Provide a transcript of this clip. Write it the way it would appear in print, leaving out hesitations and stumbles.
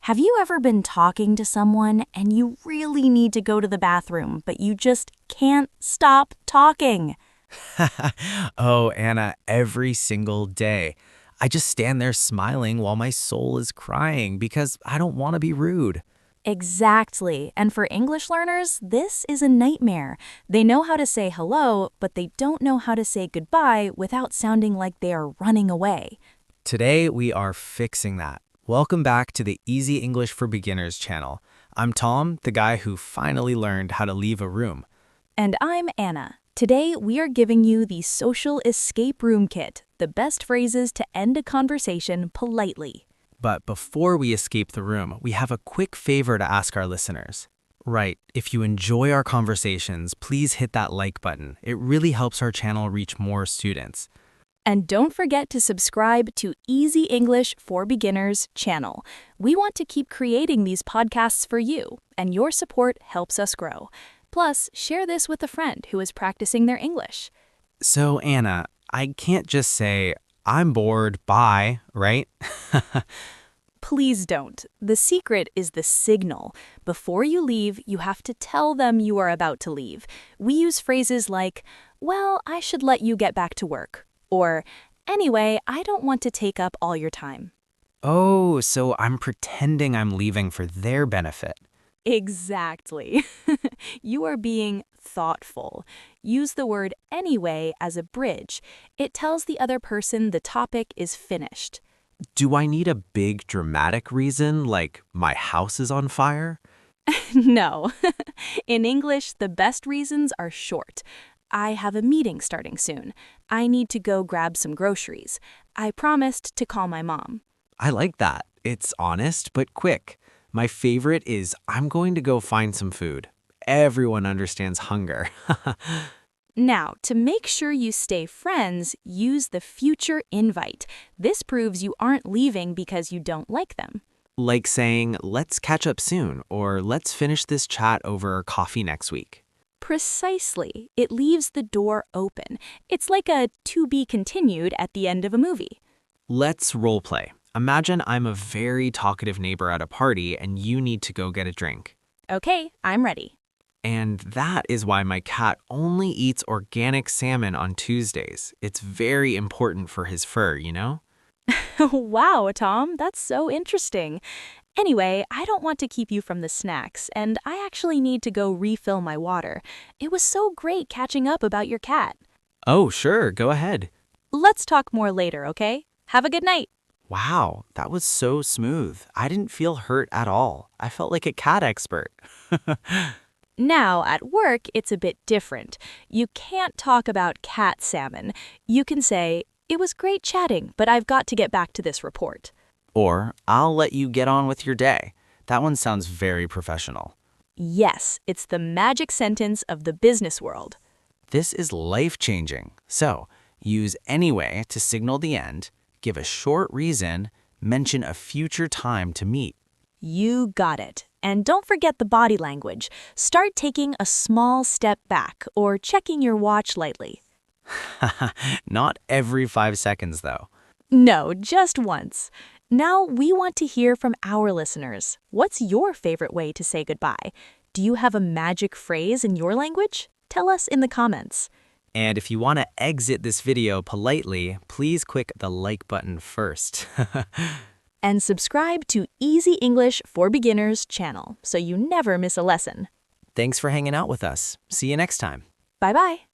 Have you ever been talking to someone and you really need to go to the bathroom, but you just can't stop talking? Oh, Anna, every single day. I just stand there smiling while my soul is crying because I don't want to be rude. Exactly. And for English learners, this is a nightmare. They know how to say hello, but they don't know how to say goodbye without sounding like they are running away. Today, we are fixing that. Welcome back to the Easy English for Beginners channel. I'm Tom, the guy who finally learned how to leave a room. And I'm Anna. Today, we are giving you the Social Escape Room Kit, the best phrases to end a conversation politely. But before we escape the room, we have a quick favor to ask our listeners. Right, if you enjoy our conversations, please hit that like button. It really helps our channel reach more students. And don't forget to subscribe to Easy English for Beginners channel. We want to keep creating these podcasts for you, and your support helps us grow. Plus, share this with a friend who is practicing their English. So, Anna, I can't just say, I'm bored, bye, right? Please don't. The secret is the signal. Before you leave, you have to tell them you are about to leave. We use phrases like, well, I should let you get back to work. Or, anyway, I don't want to take up all your time. Oh, so I'm pretending I'm leaving for their benefit. Exactly. You are being thoughtful. Use the word anyway as a bridge. It tells the other person the topic is finished. Do I need a big dramatic reason, like my house is on fire? No. In English, the best reasons are short. I have a meeting starting soon. I need to go grab some groceries. I promised to call my mom. I like that. It's honest but quick. My favorite is I'm going to go find some food. Everyone understands hunger. Now, to make sure you stay friends, use the future invite. This proves you aren't leaving because you don't like them. Like saying, let's catch up soon, or let's finish this chat over coffee next week. Precisely. It leaves the door open. It's like a to be continued at the end of a movie. Let's role play. Imagine I'm a very talkative neighbor at a party and you need to go get a drink. Okay, I'm ready. And that is why my cat only eats organic salmon on Tuesdays. It's very important for his fur, you know? Wow, Tom, that's so interesting. Anyway, I don't want to keep you from the snacks, and I actually need to go refill my water. It was so great catching up about your cat. Oh, sure, go ahead. Let's talk more later, okay? Have a good night. Wow, that was so smooth. I didn't feel hurt at all. I felt like a cat expert. Now, at work, it's a bit different. You can't talk about cat salmon. You can say, it was great chatting, but I've got to get back to this report. Or, I'll let you get on with your day. That one sounds very professional. Yes, it's the magic sentence of the business world. This is life-changing. So, use anyway to signal the end, give a short reason, mention a future time to meet. You got it. And don't forget the body language. Start taking a small step back or checking your watch lightly. Not every 5 seconds, though. No, just once. Now we want to hear from our listeners. What's your favorite way to say goodbye? Do you have a magic phrase in your language? Tell us in the comments. And if you want to exit this video politely, please click the like button first. And subscribe to Easy English for Beginners channel so you never miss a lesson. Thanks for hanging out with us. See you next time. Bye-bye.